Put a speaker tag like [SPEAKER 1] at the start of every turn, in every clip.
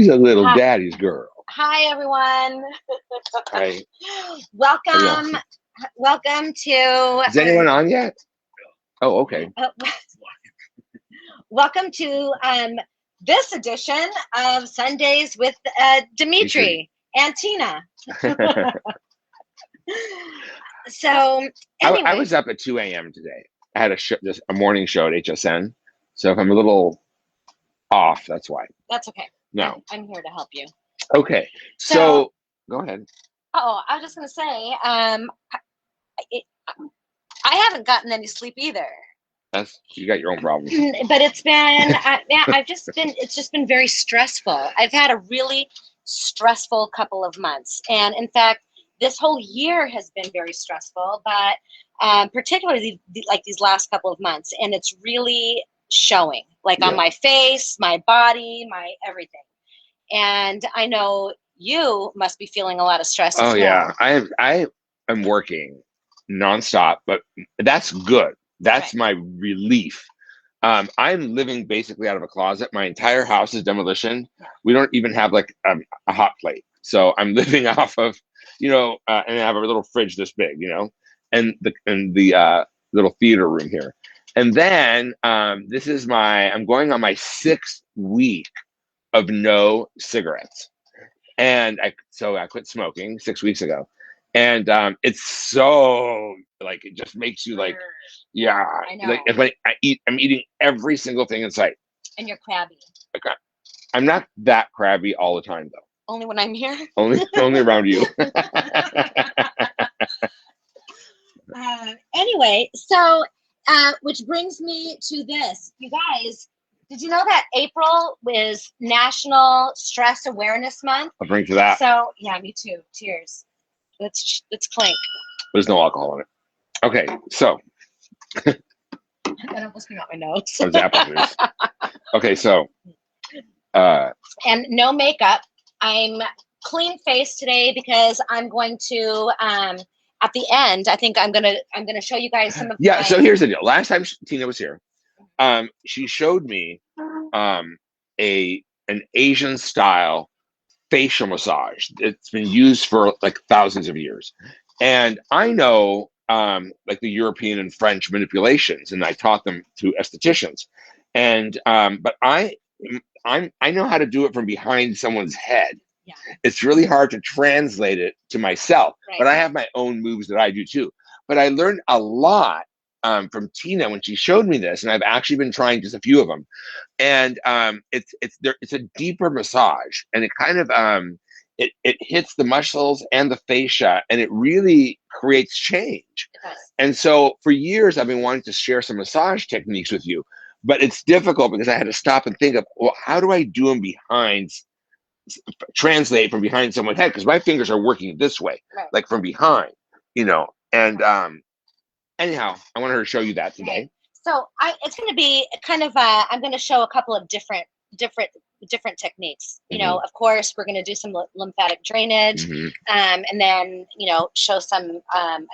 [SPEAKER 1] She's a little daddy's girl.
[SPEAKER 2] Hi, everyone.
[SPEAKER 1] Hi.
[SPEAKER 2] Welcome. Welcome to.
[SPEAKER 1] Is anyone on yet? Oh, okay.
[SPEAKER 2] Welcome to this edition of Sundays with Dimitri and Tina. So anyway.
[SPEAKER 1] I was up at 2 a.m. today. I had a morning show at HSN. So if I'm a little off, that's why.
[SPEAKER 2] That's okay.
[SPEAKER 1] No.
[SPEAKER 2] I'm here to help you.
[SPEAKER 1] Okay. So go ahead.
[SPEAKER 2] Oh, I was just going to say, I haven't gotten any sleep either.
[SPEAKER 1] You got your own problems.
[SPEAKER 2] But it's been, it's just been very stressful. I've had a really stressful couple of months. And in fact, this whole year has been very stressful, but particularly like these last couple of months. And it's really showing, like on my face, my body, my everything. And I know you must be feeling a lot of stress as well.
[SPEAKER 1] Yeah. I am working nonstop, but that's good. That's my relief. I'm living basically out of a closet. My entire house is demolition. We don't even have like a hot plate. So I'm living off of, and I have a little fridge this big, and the little theater room here. And then I'm going on my 6th week of no cigarettes. And I quit smoking 6 weeks ago. And it's so like, it just makes you like,
[SPEAKER 2] I know.
[SPEAKER 1] Like if I'm eating every single thing in sight.
[SPEAKER 2] And you're crabby.
[SPEAKER 1] Okay. I'm not that crabby all the time though.
[SPEAKER 2] Only when I'm here?
[SPEAKER 1] Only around you.
[SPEAKER 2] Anyway, so which brings me to this. You guys, did you know that April was National Stress Awareness Month?
[SPEAKER 1] I'll bring to that.
[SPEAKER 2] So yeah, me too. Cheers. Let's clink.
[SPEAKER 1] There's no alcohol in it. Okay, so
[SPEAKER 2] that almost came out my nose.
[SPEAKER 1] That was apple juice. Okay, so
[SPEAKER 2] and no makeup. I'm clean faced today because I'm going to at the end, I think I'm gonna show you guys some of
[SPEAKER 1] so here's the deal. Last time Tina was here, she showed me an Asian style facial massage. It's been used for like thousands of years. And I know like the European and French manipulations, and I taught them to estheticians. And but I know how to do it from behind someone's head.
[SPEAKER 2] Yeah.
[SPEAKER 1] It's really hard to translate it to myself, but I have my own moves that I do too. But I learned a lot from Tina when she showed me this, and I've actually been trying just a few of them. And it's a deeper massage, and it kind of it hits the muscles and the fascia, and it really creates change. And so for years, I've been wanting to share some massage techniques with you, but it's difficult because I had to stop and think of, well, how do I do them translate from behind someone's head? Because my fingers are working this way, like from behind, and anyhow, I wanted her to show you that today.
[SPEAKER 2] Right. So it's going to be kind of I'm going to show a couple of different techniques. Of course, we're going to do some lymphatic drainage, and then show some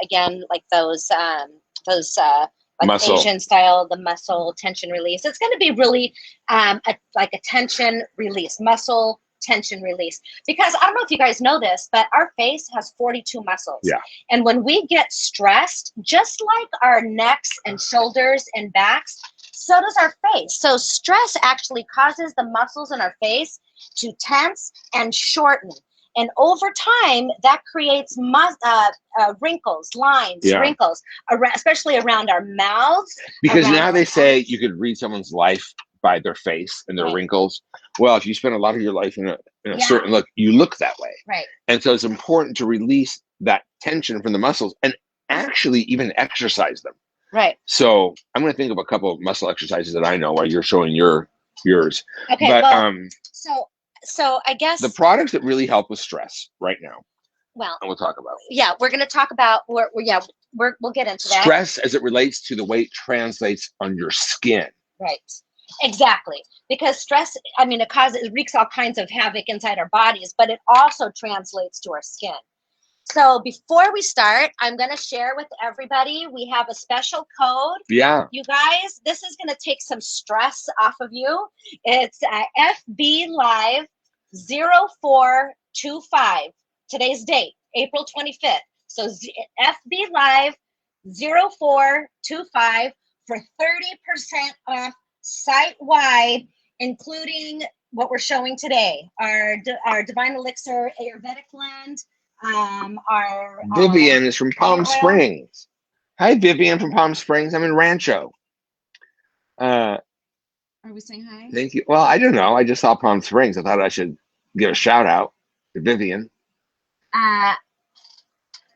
[SPEAKER 2] again like those like
[SPEAKER 1] muscle.
[SPEAKER 2] Asian style, the muscle tension release. It's going to be really like a tension release, muscle tension release, because I don't know if you guys know this, but our face has 42 muscles.
[SPEAKER 1] Yeah.
[SPEAKER 2] And when we get stressed, just like our necks and shoulders and backs, so does our face. So stress actually causes the muscles in our face to tense and shorten. And over time, that creates wrinkles, lines, wrinkles, especially around our mouths.
[SPEAKER 1] Because now they say you could read someone's life by their face and their wrinkles. Well, if you spend a lot of your life in a certain look, you look that way.
[SPEAKER 2] Right.
[SPEAKER 1] And so it's important to release that tension from the muscles and actually even exercise them.
[SPEAKER 2] Right.
[SPEAKER 1] So I'm going to think of a couple of muscle exercises that I know while you're showing yours.
[SPEAKER 2] Okay.
[SPEAKER 1] But,
[SPEAKER 2] so I guess
[SPEAKER 1] the products that really help with stress right now.
[SPEAKER 2] Well,
[SPEAKER 1] and we'll talk about.
[SPEAKER 2] Yeah, we're going to talk about. We'll get into that.
[SPEAKER 1] Stress as it relates to the way it translates on your skin.
[SPEAKER 2] Right. Exactly. Because stress, it wreaks all kinds of havoc inside our bodies, but it also translates to our skin. So before we start, I'm going to share with everybody, we have a special code.
[SPEAKER 1] Yeah.
[SPEAKER 2] You guys, this is going to take some stress off of you. It's FB Live 0425. Today's date, April 25th. So FB Live 0425 for 30% off site-wide, including what we're showing today, our Divine Elixir Ayurvedic Blend, our
[SPEAKER 1] Vivian is from Palm
[SPEAKER 2] oil.
[SPEAKER 1] Springs. Hi, Vivian from Palm Springs. I'm in Rancho.
[SPEAKER 2] Are we saying hi?
[SPEAKER 1] Thank you. Well, I don't know. I just saw Palm Springs. I thought I should give a shout out to Vivian.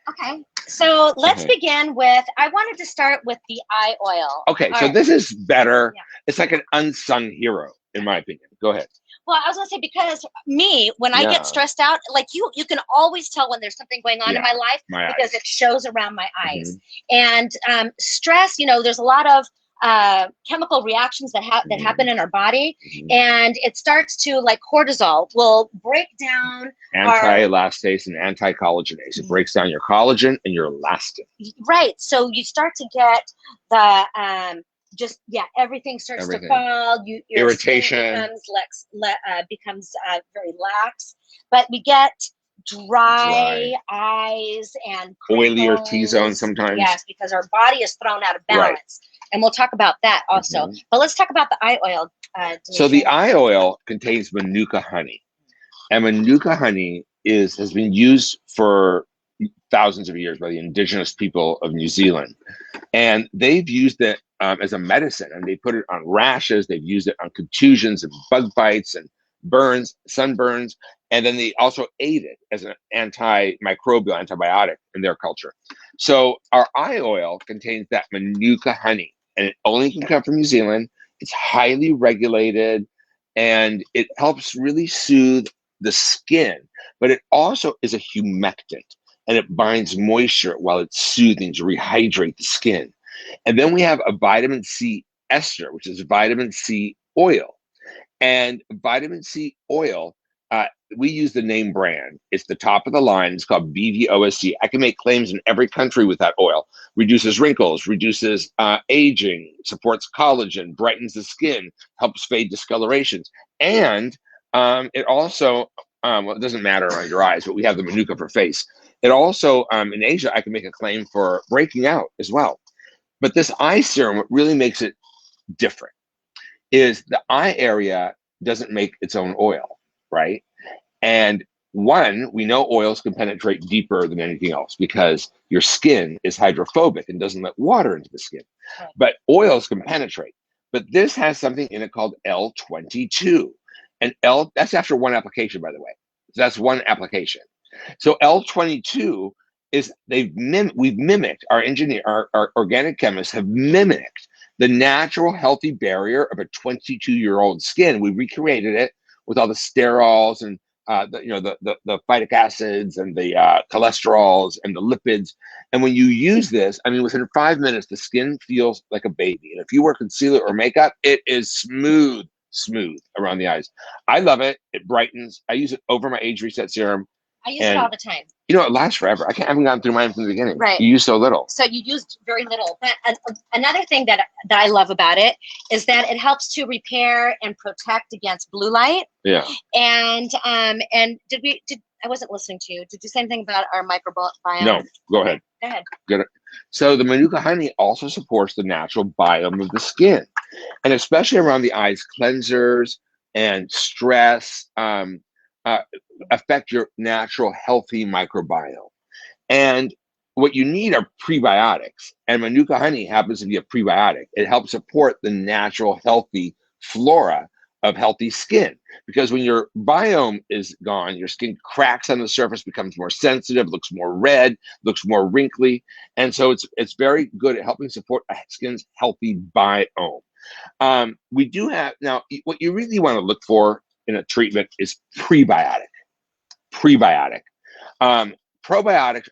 [SPEAKER 2] Okay. So let's begin with, I wanted to start with the eye oil.
[SPEAKER 1] Okay, so this is better. Yeah. It's like an unsung hero, in my opinion. Go ahead.
[SPEAKER 2] Well, I was gonna say, because me, when I get stressed out, like you can always tell when there's something going on in my life because it shows around my eyes. And stress, you know, there's a lot of chemical reactions that happen in our body, and it starts to, like cortisol will break down
[SPEAKER 1] anti-elastase and anti-collagenase. It breaks down your collagen and your elastin.
[SPEAKER 2] Right. So you start to get the everything starts to fall. Your
[SPEAKER 1] irritation
[SPEAKER 2] becomes very lax, but we get dry eyes and
[SPEAKER 1] oilier T-zone sometimes.
[SPEAKER 2] Yes, because our body is thrown out of balance. And we'll talk about that also. But let's talk about the eye oil.
[SPEAKER 1] So the eye oil contains Manuka honey. And Manuka honey has been used for thousands of years by the indigenous people of New Zealand. And they've used it as a medicine, and they put it on rashes. They've used it on contusions and bug bites and burns, sunburns. And then they also ate it as an antimicrobial, antibiotic in their culture. So our eye oil contains that Manuka honey, and it only can come from New Zealand. It's highly regulated, and it helps really soothe the skin, but it also is a humectant, and it binds moisture while it's soothing to rehydrate the skin. And then we have a vitamin C ester, which is vitamin C oil. And vitamin C oil, we use the name brand. It's the top of the line. It's called BVOSC. I can make claims in every country with that oil. Reduces wrinkles, reduces aging, supports collagen, brightens the skin, helps fade discolorations. And it also, well, it doesn't matter on your eyes, but we have the Manuka for face. It also, in Asia, I can make a claim for breaking out as well. But this eye serum, what really makes it different is the eye area doesn't make its own oil, right? And one, we know oils can penetrate deeper than anything else because your skin is hydrophobic and doesn't let water into the skin. Right. But oils can penetrate. But this has something in it called L22. And that's after one application, by the way. So that's one application. So L22 is we've mimicked, our organic chemists have mimicked the natural healthy barrier of a 22-year-old skin. We recreated it with all the sterols and the phytic acids and the cholesterols and the lipids. And when you use this, I mean, within 5 minutes, the skin feels like a baby. And if you wear concealer or makeup, it is smooth around the eyes. I love it. It brightens. I use it over my age reset serum.
[SPEAKER 2] I use it all the time.
[SPEAKER 1] You know, it lasts forever. I haven't gone through mine from the beginning.
[SPEAKER 2] Right.
[SPEAKER 1] You use so little.
[SPEAKER 2] So you used very little. But another thing that I love about it is that it helps to repair and protect against blue light.
[SPEAKER 1] Yeah.
[SPEAKER 2] And I wasn't listening to you. Did you say anything about our microbiome?
[SPEAKER 1] No. Go ahead.
[SPEAKER 2] Go ahead.
[SPEAKER 1] Good. So the Manuka honey also supports the natural biome of the skin, and especially around the eyes, cleansers and stress affect your natural healthy microbiome. And what you need are prebiotics, and Manuka honey happens to be a prebiotic. It helps support the natural healthy flora of healthy skin, because when your biome is gone, your skin cracks on the surface, becomes more sensitive, looks more red, looks more wrinkly. And so it's very good at helping support a skin's healthy biome. We do have, now, what you really want to look for in a treatment is prebiotic. Probiotics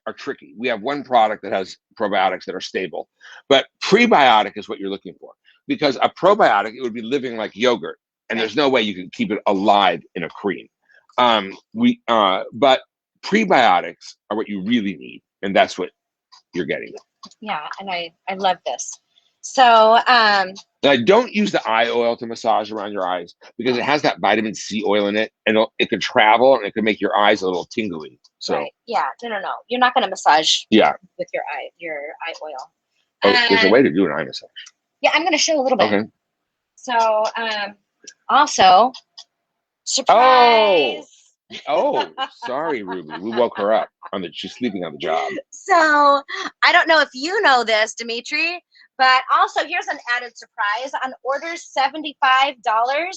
[SPEAKER 1] are tricky. We have one product that has probiotics that are stable, but prebiotic is what you're looking for, because a probiotic, it would be living like yogurt, and there's no way you can keep it alive in a cream. But prebiotics are what you really need, and that's what you're getting.
[SPEAKER 2] Yeah, and I love this. So,
[SPEAKER 1] Now, don't use the eye oil to massage around your eyes because it has that vitamin C oil in it, and it could travel and it could make your eyes a little tingly. So,
[SPEAKER 2] right. Yeah. No. You're not going to massage
[SPEAKER 1] yeah.
[SPEAKER 2] with your eye oil.
[SPEAKER 1] Oh, there's a way to do an eye massage.
[SPEAKER 2] Yeah, I'm going to show a little bit.
[SPEAKER 1] Okay.
[SPEAKER 2] So, also, surprise.
[SPEAKER 1] Oh, sorry, Ruby. We woke her up she's sleeping on the job.
[SPEAKER 2] So, I don't know if you know this, Dimitri, but also here's an added surprise. On orders $75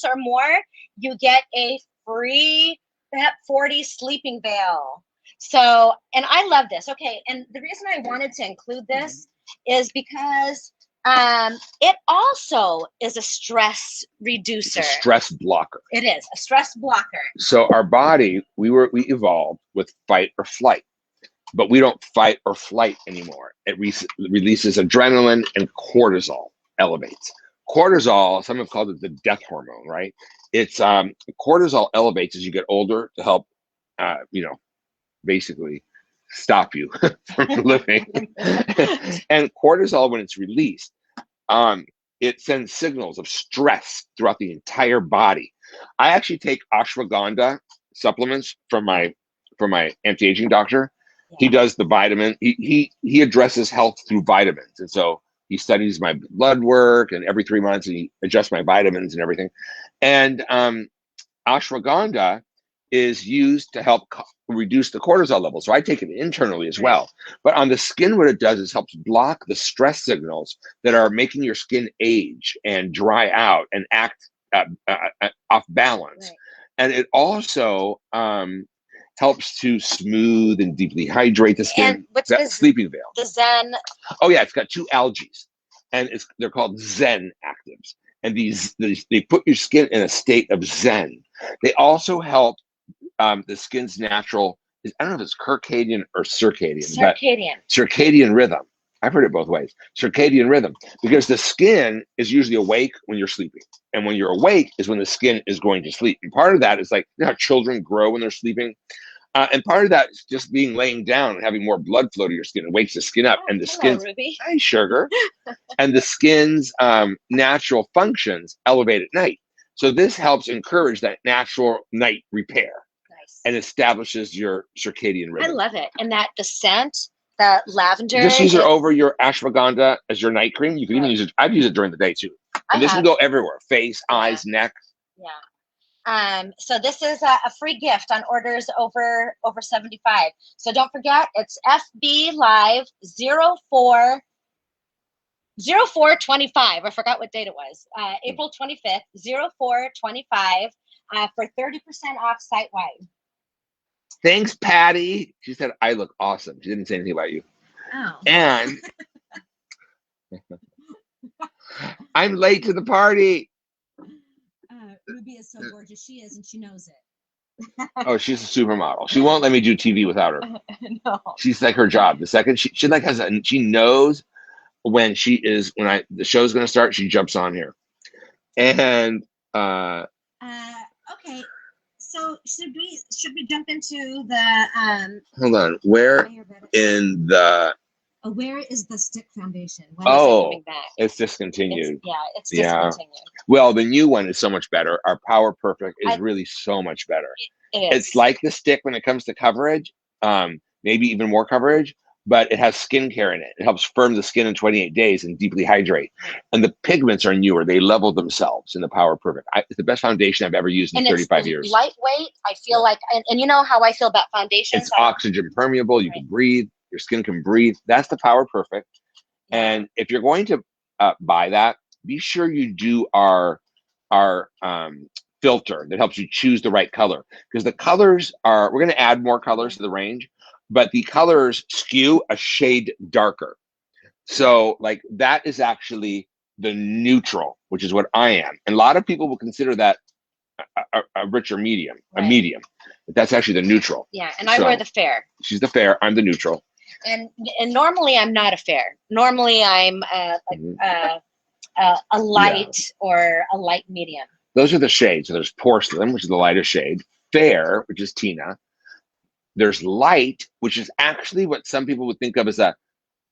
[SPEAKER 2] or more, you get a free BEP 40 sleeping veil. So, and I love this. Okay, and the reason I wanted to include this is because it also is a stress reducer.
[SPEAKER 1] It's a stress blocker.
[SPEAKER 2] It is a stress blocker.
[SPEAKER 1] So our body, we evolved with fight or flight, but we don't fight or flight anymore. It releases adrenaline, and cortisol elevates. Cortisol, some have called it the death hormone, right? It's cortisol elevates as you get older to help, basically stop you from living. And cortisol, when it's released, it sends signals of stress throughout the entire body. I actually take ashwagandha supplements from my anti-aging doctor. Yeah. He does the vitamin. He addresses health through vitamins, and so he studies my blood work, and every 3 months he adjusts my vitamins and everything. And ashwagandha is used to help reduce the cortisol level. So I take it internally as well. But on the skin, what it does is helps block the stress signals that are making your skin age and dry out and act off balance. Right. And it also helps to smooth and deeply hydrate the skin.
[SPEAKER 2] And what's the
[SPEAKER 1] sleeping veil?
[SPEAKER 2] The Zen.
[SPEAKER 1] Oh yeah, it's got 2 algae, and they're called Zen actives. And they put your skin in a state of Zen. They also help the skin's natural, I don't know if it's circadian or circadian. But circadian rhythm. I've heard it both ways. Circadian rhythm, because the skin is usually awake when you're sleeping. And when you're awake is when the skin is going to sleep. And part of that is like, how children grow when they're sleeping. And part of that is just laying down and having more blood flow to your skin. It wakes the skin up. And the skin's, hi, sugar. And the skin's natural functions elevate at night. So this helps encourage that natural night repair. Nice. And establishes your circadian rhythm.
[SPEAKER 2] I love it. And the scent, the lavender.
[SPEAKER 1] Just use it over your ashwagandha as your night cream. You can even use it. I've used it during the day too. And this can go everywhere: face, eyes, neck.
[SPEAKER 2] Yeah. So this is a free gift on orders over 75. So don't forget, it's FB Live 0425. I forgot what date it was. April 25th, 0425 for 30% off site-wide.
[SPEAKER 1] Thanks, Patty. She said, I look awesome. She didn't say anything about you.
[SPEAKER 2] Oh.
[SPEAKER 1] And I'm late to the party.
[SPEAKER 2] Ruby is so gorgeous. She is, and she knows it.
[SPEAKER 1] Oh, she's a supermodel. She won't let me do TV without her.
[SPEAKER 2] No.
[SPEAKER 1] She's like her job. The second she like she knows when the show's going to start, she jumps on here. And
[SPEAKER 2] okay. So should we jump into the
[SPEAKER 1] hold on. Where in the
[SPEAKER 2] where is the stick foundation?
[SPEAKER 1] It's discontinued.
[SPEAKER 2] It's discontinued.
[SPEAKER 1] Well, the new one is so much better. Our Power Perfect is really so much better.
[SPEAKER 2] It is.
[SPEAKER 1] It's like the stick when it comes to coverage, maybe even more coverage, but it has skincare in it. It helps firm the skin in 28 days and deeply hydrate. And the pigments are newer. They level themselves in the Power Perfect. It's the best foundation I've ever used in 35 years.
[SPEAKER 2] Lightweight. I feel like, and you know how I feel about foundations.
[SPEAKER 1] It's oxygen permeable. You can breathe. Your skin can breathe. That's the Power Perfect. And if you're going to buy that, be sure you do our filter that helps you choose the right color. Because the colors we're going to add more colors to the range, but the colors skew a shade darker. So like that is actually the neutral, which is what I am. And a lot of people will consider that a richer medium, a medium. But that's actually the neutral.
[SPEAKER 2] Yeah, and I wear the fair.
[SPEAKER 1] She's the fair. I'm the neutral.
[SPEAKER 2] And normally I'm not a fair. Normally I'm a light or a light medium.
[SPEAKER 1] Those are the shades. So there's porcelain, which is the lightest shade. Fair, which is Tina. There's light, which is actually what some people would think of as a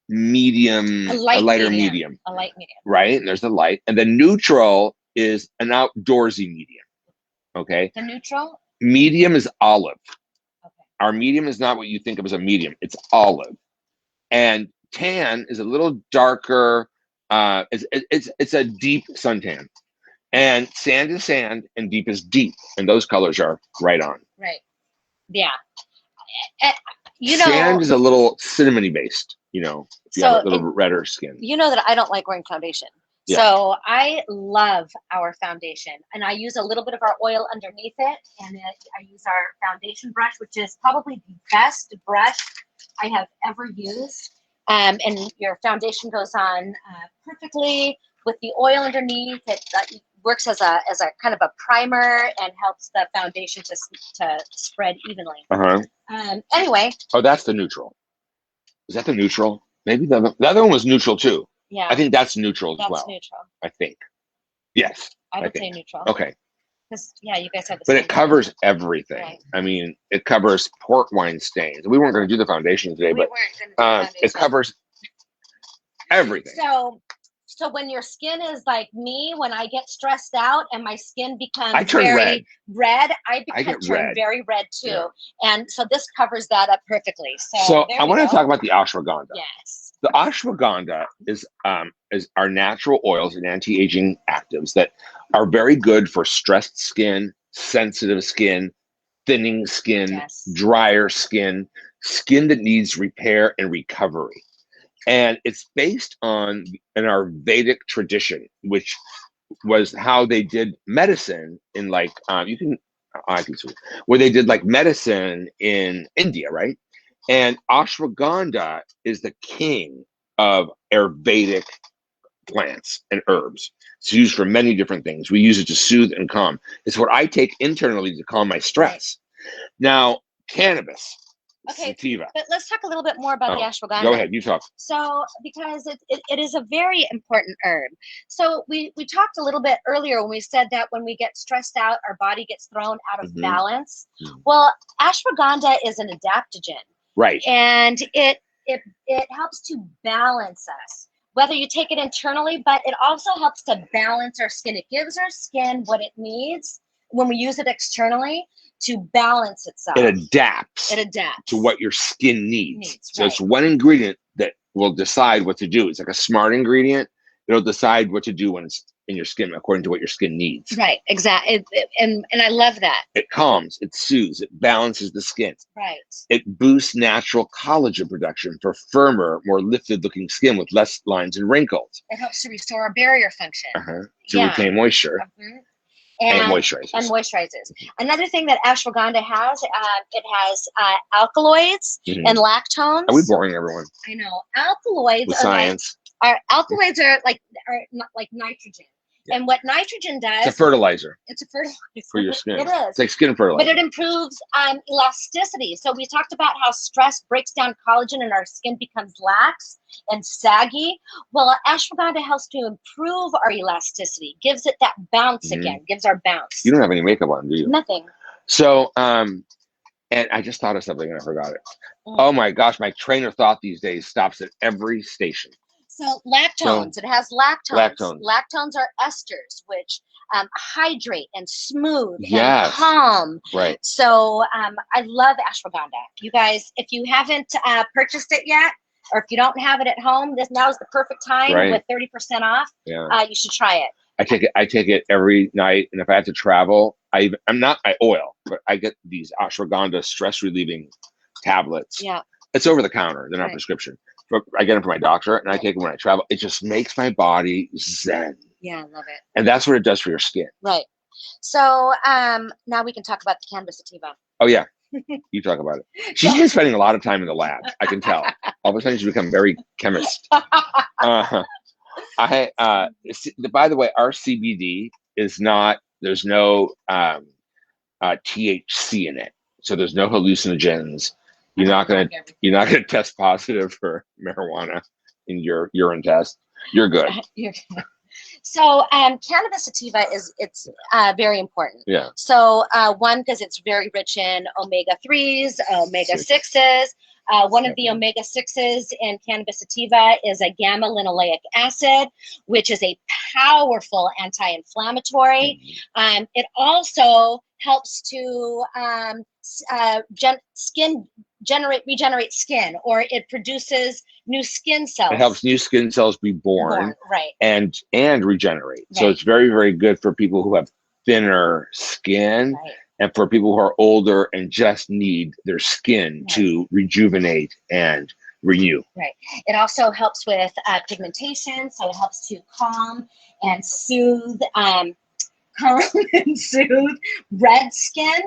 [SPEAKER 1] medium,
[SPEAKER 2] A
[SPEAKER 1] a lighter
[SPEAKER 2] medium.
[SPEAKER 1] medium,
[SPEAKER 2] A light medium.
[SPEAKER 1] right? And there's the light, and the neutral is an outdoorsy medium. Okay.
[SPEAKER 2] The neutral.
[SPEAKER 1] Medium is olive.
[SPEAKER 2] Okay.
[SPEAKER 1] Our medium is not what you think of as a medium. It's olive, and tan is a little darker. It's a deep suntan, and sand is sand, and deep is deep, and those colors are right on.
[SPEAKER 2] Right. Yeah.
[SPEAKER 1] Sand is a little cinnamony based. You know, if you have a little redder skin.
[SPEAKER 2] You know that I don't like wearing foundation. Yeah. So I love our foundation, and I use a little bit of our oil underneath it, and I use our foundation brush, which is probably the best brush I have ever used. And your foundation goes on perfectly with the oil underneath. It works as a kind of a primer and helps the foundation to spread evenly. Anyway.
[SPEAKER 1] Oh, that's the neutral. Is that the neutral? Maybe the other one was neutral too.
[SPEAKER 2] Yeah.
[SPEAKER 1] I think that's neutral as well.
[SPEAKER 2] That's neutral.
[SPEAKER 1] I think. Yes.
[SPEAKER 2] I would say neutral.
[SPEAKER 1] Okay.
[SPEAKER 2] Because you guys have the
[SPEAKER 1] But
[SPEAKER 2] same
[SPEAKER 1] it covers everything. Right. I mean, it covers port wine stains. We weren't going to do the foundation today, but it covers everything.
[SPEAKER 2] So when your skin is like me, when I get stressed out and my skin becomes
[SPEAKER 1] very
[SPEAKER 2] red, I turn very red too. Yeah. And so this covers that up perfectly.
[SPEAKER 1] So I want to talk about the ashwagandha.
[SPEAKER 2] Yes.
[SPEAKER 1] The ashwagandha is our natural oils and anti-aging actives that are very good for stressed skin, sensitive skin, thinning skin, yes, drier skin, skin that needs repair and recovery. And it's based on an Ayurvedic tradition, which was how they did medicine in where they did like medicine in India, right? And ashwagandha is the king of Ayurvedic plants and herbs. It's used for many different things. We use it to soothe and calm. It's what I take internally to calm my stress. Now, cannabis.
[SPEAKER 2] Okay,
[SPEAKER 1] sativa.
[SPEAKER 2] But let's talk a little bit more about the ashwagandha.
[SPEAKER 1] Go ahead, you talk.
[SPEAKER 2] So, because it is a very important herb. So we talked a little bit earlier when we said that when we get stressed out, our body gets thrown out of balance. Well, ashwagandha is an adaptogen.
[SPEAKER 1] Right.
[SPEAKER 2] And it helps to balance us. Whether you take it internally, but it also helps to balance our skin. It gives our skin what it needs when we use it externally to balance itself.
[SPEAKER 1] It adapts.
[SPEAKER 2] It adapts
[SPEAKER 1] to what your skin needs. So it's one ingredient that will decide what to do. It's like a smart ingredient. It'll decide what to do when it's in your skin according to what your skin needs.
[SPEAKER 2] Right, exactly. And I love that.
[SPEAKER 1] It calms, it soothes, it balances the skin.
[SPEAKER 2] Right.
[SPEAKER 1] It boosts natural collagen production for firmer, more lifted looking skin with less lines and wrinkles.
[SPEAKER 2] It helps to restore our barrier function.
[SPEAKER 1] To retain moisture. And
[SPEAKER 2] moisturizes. Another thing that ashwagandha has, it has alkaloids and lactones.
[SPEAKER 1] Are we boring everyone?
[SPEAKER 2] I know. Alkaloids
[SPEAKER 1] with science.
[SPEAKER 2] Alkaloids are like nitrogen. Yeah. And what nitrogen does,
[SPEAKER 1] it's a fertilizer.
[SPEAKER 2] It's a fertilizer
[SPEAKER 1] for your skin.
[SPEAKER 2] It is.
[SPEAKER 1] It's like skin fertilizer.
[SPEAKER 2] But it improves elasticity. So we talked about how stress breaks down collagen and our skin becomes lax and saggy. Well, ashwagandha helps to improve our elasticity, gives it that bounce again, gives our bounce.
[SPEAKER 1] You don't have any makeup on, do you?
[SPEAKER 2] Nothing.
[SPEAKER 1] So, and I just thought of something and I forgot it. Oh my gosh, my train of thought these days stops at every station.
[SPEAKER 2] So lactones, it has lactones. Lactones are esters, which hydrate and smooth and calm.
[SPEAKER 1] Right.
[SPEAKER 2] So I love ashwagandha. You guys, if you haven't purchased it yet, or if you don't have it at home, now is the perfect time with 30% off. Yeah. You should try it.
[SPEAKER 1] I take it every night, and if I have to travel, I'm not oil, but I get these ashwagandha stress relieving tablets.
[SPEAKER 2] Yeah.
[SPEAKER 1] It's over the counter. They're not prescription. I get them from my doctor, and I take them when I travel. It just makes my body zen.
[SPEAKER 2] Yeah, I love it.
[SPEAKER 1] And that's what it does for your skin.
[SPEAKER 2] Right. So now we can talk about the cannabis sativa.
[SPEAKER 1] Oh, yeah. You talk about it. She's been spending a lot of time in the lab. I can tell. All of a sudden, she's become very chemist. By the way, our CBD is not, there's no THC in it. So there's no hallucinogens. You're not gonna test positive for marijuana in your urine test. You're good.
[SPEAKER 2] So cannabis sativa it's very important.
[SPEAKER 1] Yeah.
[SPEAKER 2] So one, because it's very rich in omega-3s, omega-6s. One of the omega-6s in cannabis sativa is a gamma linoleic acid, which is a powerful anti-inflammatory. It also helps to regenerate skin, or it produces new skin cells.
[SPEAKER 1] It helps new skin cells be born
[SPEAKER 2] right,
[SPEAKER 1] and regenerate.
[SPEAKER 2] Right.
[SPEAKER 1] So it's very, very good for people who have thinner skin,
[SPEAKER 2] right,
[SPEAKER 1] and for people who are older and just need their skin
[SPEAKER 2] right.
[SPEAKER 1] to rejuvenate and renew.
[SPEAKER 2] Right. It also helps with pigmentation, so it helps to calm and soothe. Red skin.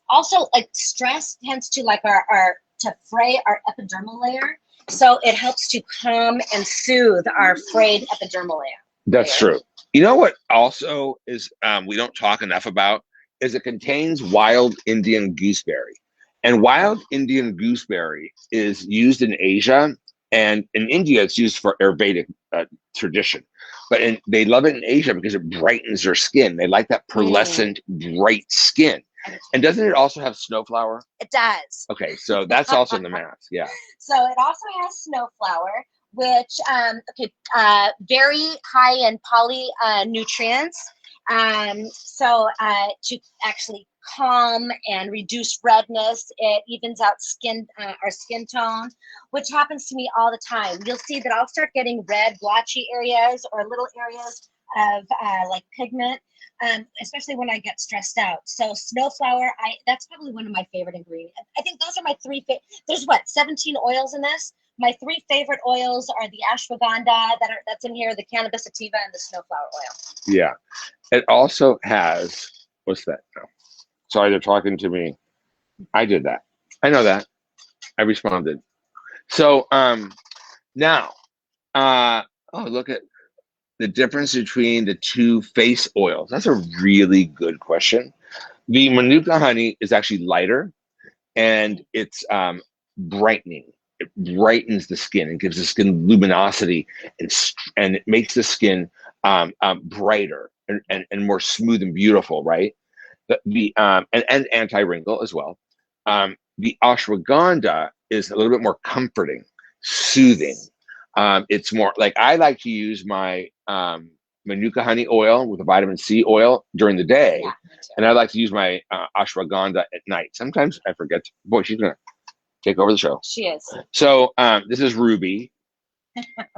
[SPEAKER 2] Also, like stress tends to like to fray our epidermal layer, so it helps to calm and soothe our frayed epidermal layer.
[SPEAKER 1] That's true. You know what also is we don't talk enough about is it contains wild Indian gooseberry. And wild Indian gooseberry is used in Asia, and in India it's used for Ayurvedic tradition. But they love it in Asia because it brightens their skin. They like that pearlescent, bright skin. And doesn't it also have snowflower?
[SPEAKER 2] It does.
[SPEAKER 1] Okay, so that's also in the mask, yeah.
[SPEAKER 2] So it also has snowflower, which very high in poly nutrients. So to actually calm and reduce redness, it evens out our skin tone, which happens to me all the time. You'll see that I'll start getting red blotchy areas or little areas of like pigment, especially when I get stressed out. So snowflower, that's probably one of my favorite ingredients. I think those are my three there's 17 oils in this. My three favorite oils are the ashwagandha that's in here, the cannabis sativa, and the snowflower oil.
[SPEAKER 1] Yeah. It also has, what's that? No. Sorry, they're talking to me. I did that. I know that. I responded. So now, look at the difference between the two face oils. That's a really good question. The Manuka honey is actually lighter, and it's brightening. It brightens the skin and gives the skin luminosity, and it makes the skin brighter and more smooth and beautiful, right? And anti-wrinkle as well. The ashwagandha is a little bit more comforting, soothing. It's more like I like to use my Manuka honey oil with a vitamin C oil during the day, and I like to use my ashwagandha at night. Sometimes I forget. Boy, she's gonna take over the show.
[SPEAKER 2] She is.
[SPEAKER 1] So this is Ruby,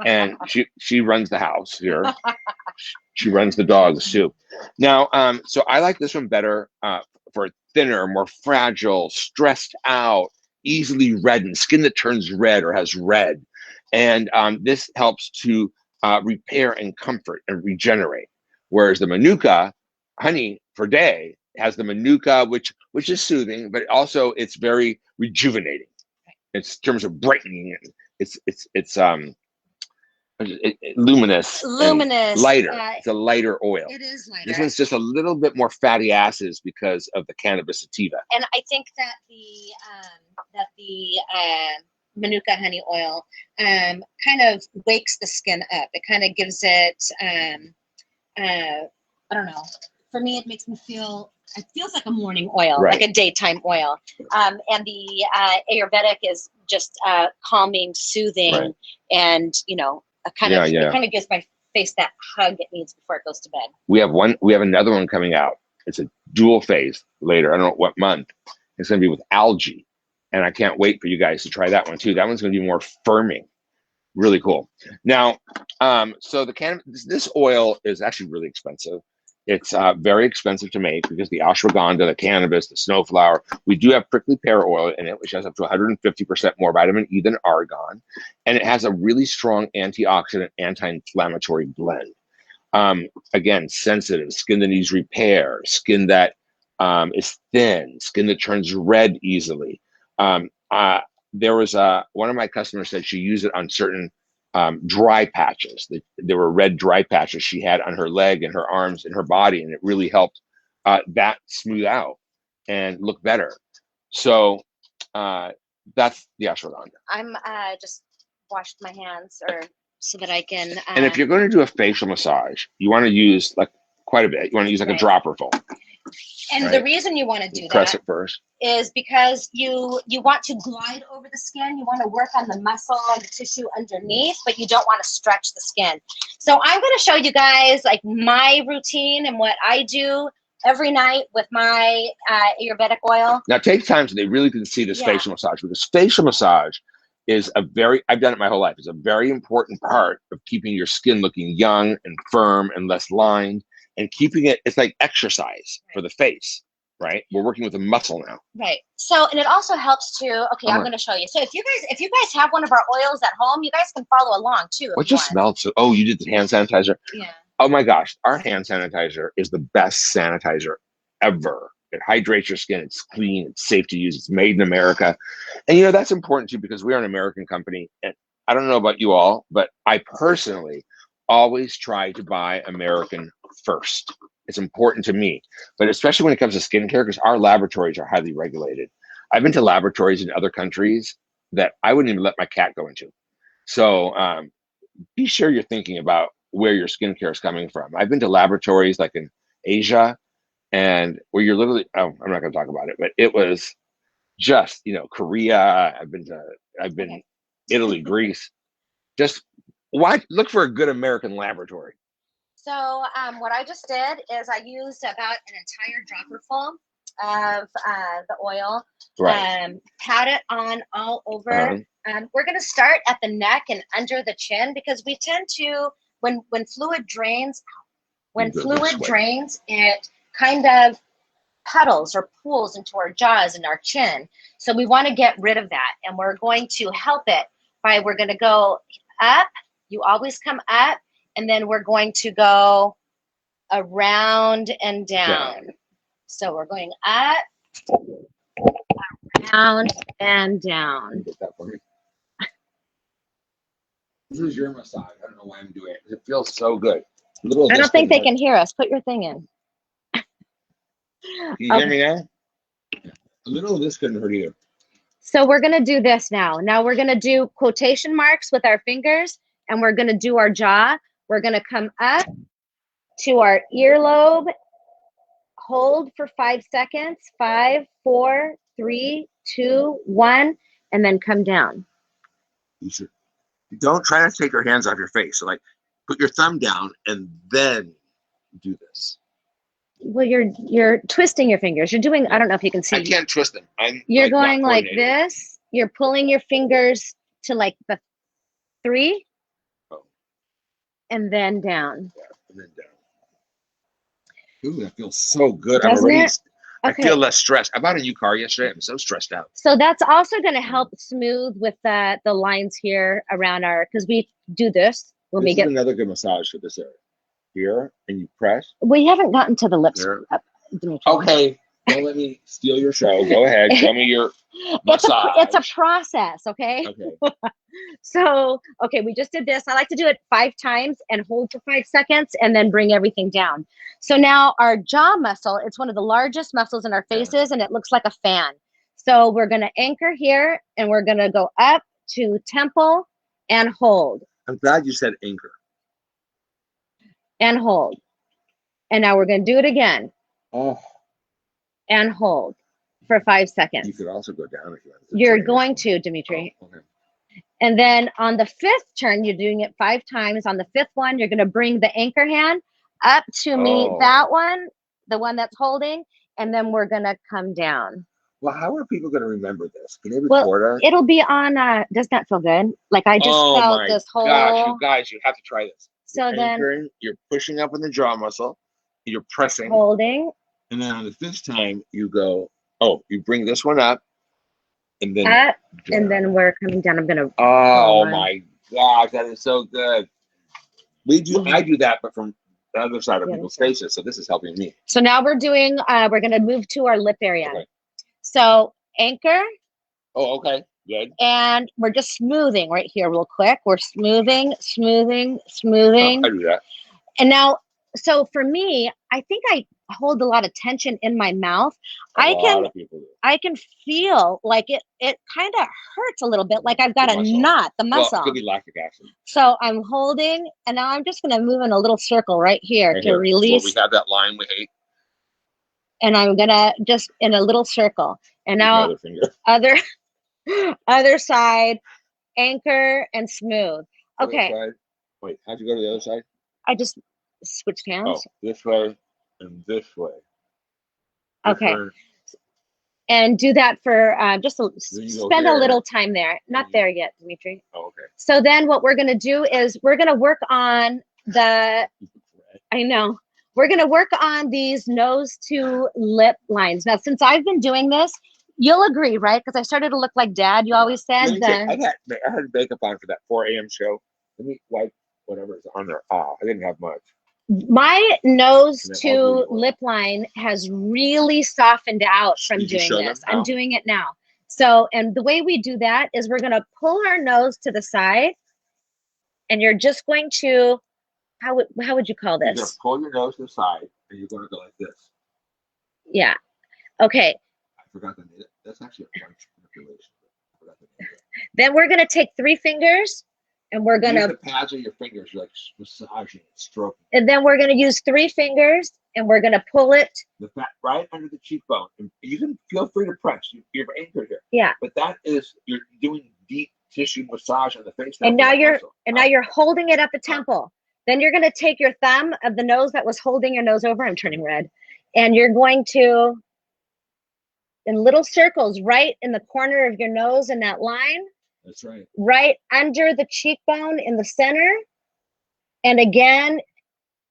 [SPEAKER 1] and she runs the house here. She runs the dogs too. Now, so I like this one better for thinner, more fragile, stressed out, easily reddened, skin that turns red or has red. And this helps to repair and comfort and regenerate. Whereas the Manuka honey for day has the Manuka, which is soothing, but also it's very rejuvenating. It's in terms of brightening. It's luminous, lighter. It's a lighter oil.
[SPEAKER 2] It is lighter.
[SPEAKER 1] This one's just a little bit more fatty acids because of the cannabis sativa.
[SPEAKER 2] And I think that the Manuka honey oil kind of wakes the skin up. It kind of gives it I don't know. For me, it makes me feel. It feels like a morning oil,
[SPEAKER 1] right.
[SPEAKER 2] Like a daytime oil. And the Ayurvedic is just calming, soothing,
[SPEAKER 1] right.
[SPEAKER 2] And it kind of gives my face that hug it needs before it goes to bed.
[SPEAKER 1] We have another one coming out. It's a dual phase later. I don't know what month. It's going to be with algae, and I can't wait for you guys to try that one too. That one's going to be more firming. Really cool. Now, so this oil is actually really expensive. It's very expensive to make because the ashwagandha, the cannabis, the snowflower. We do have prickly pear oil in it, which has up to 150% more vitamin E than argan. And it has a really strong antioxidant, anti-inflammatory blend. Again, sensitive, skin that needs repair, skin that is thin, skin that turns red easily. There was one of my customers said she used it on certain dry patches. There were red dry patches she had on her leg and her arms and her body, and it really helped that smooth out and look better. So that's the ashwagandha.
[SPEAKER 2] I'm just washed my hands so that I can.
[SPEAKER 1] And if you're going to do a facial massage, you want to use like quite a bit. You want to use like a dropper full.
[SPEAKER 2] And
[SPEAKER 1] right?
[SPEAKER 2] the reason you want to do
[SPEAKER 1] Press
[SPEAKER 2] that
[SPEAKER 1] it first.
[SPEAKER 2] is because you want to glide over the skin. You want to work on the muscle and the tissue underneath, but you don't want to stretch the skin. So I'm going to show you guys like my routine and what I do every night with my Ayurvedic oil.
[SPEAKER 1] Now take time so they really can see this facial massage, because facial massage is I've done it my whole life. It's a very important part of keeping your skin looking young and firm and less lined, and keeping it's like exercise for the face, right? We're working with a muscle now.
[SPEAKER 2] Right. So, and it also helps to, okay, I'm going to show you. So if you guys have one of our oils at home, you guys can follow along too.
[SPEAKER 1] What just smelled so, oh, you did the hand sanitizer?
[SPEAKER 2] Yeah.
[SPEAKER 1] Oh my gosh, our hand sanitizer is the best sanitizer ever. It hydrates your skin. It's clean. It's safe to use. It's made in America. And, you know, that's important too, because we are an American company. And I don't know about you all, but I personally always try to buy American first. It's important to me, but especially when it comes to skincare, because our laboratories are highly regulated. I've been to laboratories in other countries that I wouldn't even let my cat go into. So be sure you're thinking about where your skincare is coming from. I've been to laboratories like in Asia, and where you're literally, oh, I'm not going to talk about it, but it was just, you know, Korea. I've been Italy, Greece. Just look for a good American laboratory.
[SPEAKER 2] So what I just did is I used about an entire dropper full of the oil,
[SPEAKER 1] Right.
[SPEAKER 2] pat it on all over. We're going to start at the neck and under the chin, because we tend to, when fluid drains, it kind of puddles or pools into our jaws and our chin. So we want to get rid of that. And we're going to help it we're going to go up. You always come up, and then we're going to go around and down. So we're going up, around, and down.
[SPEAKER 1] Get that for me. This is your massage. I don't know why I'm doing it. It feels so good.
[SPEAKER 2] I don't think they can hear us. Put your thing in.
[SPEAKER 1] Can you hear me now? A little of this couldn't hurt either.
[SPEAKER 2] So we're going to do this now. Now we're going to do quotation marks with our fingers, and we're going to do our jaw. We're going to come up to our earlobe, hold for 5 seconds, 5, 4, 3, 2, 1, and then come down.
[SPEAKER 1] You should. Don't try to take your hands off your face. So like, put your thumb down and then do this.
[SPEAKER 2] Well, you're twisting your fingers. You're doing, I don't know if you can see.
[SPEAKER 1] I can't twist them.
[SPEAKER 2] You're like going like this. You're pulling your fingers to like the 3.
[SPEAKER 1] Oh.
[SPEAKER 2] And then down.
[SPEAKER 1] Yeah, and then down. Ooh, that feels so good.
[SPEAKER 2] Doesn't
[SPEAKER 1] I'm already,
[SPEAKER 2] it?
[SPEAKER 1] I feel less stressed. I bought a new car yesterday. I'm so stressed out.
[SPEAKER 2] So that's also going to help smooth with the lines here around because we do this when we get
[SPEAKER 1] another good massage for this area. Here, and you press.
[SPEAKER 2] We haven't gotten to the lips. Dimitri.
[SPEAKER 1] Okay, don't let me steal your show. Go ahead, show me your massage.
[SPEAKER 2] It's a process, okay?
[SPEAKER 1] Okay.
[SPEAKER 2] So, okay, we just did this. I like to do it 5 times and hold for 5 seconds and then bring everything down. So now our jaw muscle, it's one of the largest muscles in our faces, and it looks like a fan. So we're going to anchor here, and we're going to go up to temple and hold.
[SPEAKER 1] I'm glad you said anchor.
[SPEAKER 2] And hold. And now we're going to do it again.
[SPEAKER 1] Oh.
[SPEAKER 2] And hold for 5 seconds.
[SPEAKER 1] You could also go down if you want.
[SPEAKER 2] You're going to, Dimitri.
[SPEAKER 1] Oh, okay.
[SPEAKER 2] And then on the 5th turn, you're doing it 5 times. On the 5th one, you're going to bring the anchor hand up to meet that one, the one that's holding, and then we're going to come down.
[SPEAKER 1] Well, how are people going to remember this? Can they record us?
[SPEAKER 2] It'll be on, doesn't that feel good? Like I just felt this whole.
[SPEAKER 1] Gosh, you guys, you have to try this.
[SPEAKER 2] So then
[SPEAKER 1] you're pushing up on the jaw muscle, you're pressing,
[SPEAKER 2] holding,
[SPEAKER 1] and then on the 5th time you go. Oh, you bring this one up, and then
[SPEAKER 2] up, and then we're coming down. I'm gonna.
[SPEAKER 1] Oh my gosh, that is so good. I do that, but from the other side of people's faces. So this is helping me.
[SPEAKER 2] So now we're doing. We're gonna move to our lip area.
[SPEAKER 1] Okay.
[SPEAKER 2] So anchor.
[SPEAKER 1] Oh, okay. Good.
[SPEAKER 2] And we're just smoothing right here real quick. We're smoothing.
[SPEAKER 1] Oh, I do that.
[SPEAKER 2] And now, so for me, I think I hold a lot of tension in my mouth. I can feel like it kind of hurts a little bit, like I've got a knot, the muscle.
[SPEAKER 1] Well, it could be lactic acid.
[SPEAKER 2] So I'm holding, and now I'm just going to move in a little circle right here to release.
[SPEAKER 1] So we have that line we hate.
[SPEAKER 2] and I'm gonna just in a little circle. And now
[SPEAKER 1] Other finger.
[SPEAKER 2] other side, anchor and smooth. Okay.
[SPEAKER 1] Other side. Wait, how'd you go to the other side?
[SPEAKER 2] I just switched hands.
[SPEAKER 1] Oh, this way and this way.
[SPEAKER 2] Okay. And do that for spend a little time there. Not there yet, Dimitri.
[SPEAKER 1] Oh, okay.
[SPEAKER 2] So then what we're going to do is we're going to work on the, I know, we're going to work on these nose to lip lines. Now, since I've been doing this, you'll agree, right? Because I started to look like Dad. You always said that.
[SPEAKER 1] I had makeup on for that 4 a.m. show. Let me wipe whatever's on there. I didn't have much.
[SPEAKER 2] My nose to lip line has really softened out from doing this. I'm doing it now. So, and the way we do that is we're going to pull our nose to the side, and you're just going to, how would you call this?
[SPEAKER 1] You're going to pull your nose to the side, and you're going to go like this.
[SPEAKER 2] Yeah. Okay.
[SPEAKER 1] I forgot the name. That's actually a punch manipulation. I forgot the name.
[SPEAKER 2] Then we're going to take 3 fingers. And we're going to
[SPEAKER 1] use the pads of your fingers, like massaging, stroking.
[SPEAKER 2] And then we're going to use 3 fingers, and we're going to pull it.
[SPEAKER 1] The fat right under the cheekbone. And you can feel free to press. You're anchored here.
[SPEAKER 2] Yeah.
[SPEAKER 1] But that is, you're doing deep tissue massage on the face.
[SPEAKER 2] And now you're holding it at the temple. Then you're going to take your thumb of the nose that was holding your nose over. I'm turning red. And you're going to, in little circles, right in the corner of your nose in that line.
[SPEAKER 1] That's right.
[SPEAKER 2] Right under the cheekbone in the center. And again,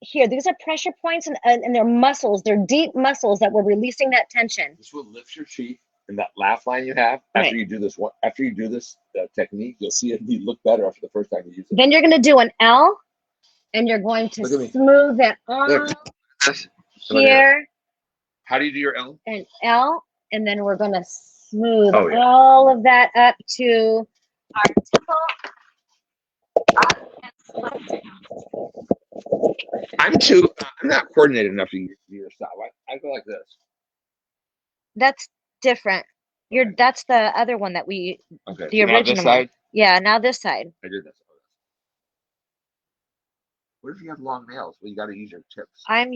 [SPEAKER 2] here, these are pressure points and they're muscles. They're deep muscles that we're releasing that tension.
[SPEAKER 1] This will lift your cheek, and that laugh line you have after you do this technique, you'll see it look better after the first time you use it.
[SPEAKER 2] Then you're going to do an L, and you're going to smooth it on here.
[SPEAKER 1] How do you do your L?
[SPEAKER 2] An L, and then we're going to smooth all of that up to our temple.
[SPEAKER 1] I'm not coordinated enough to do your style. I go like this.
[SPEAKER 2] That's different. That's the other one that the original
[SPEAKER 1] this side?
[SPEAKER 2] one. Yeah, now this side.
[SPEAKER 1] I did this. What if you have long nails? Well, you got to use your tips.
[SPEAKER 2] I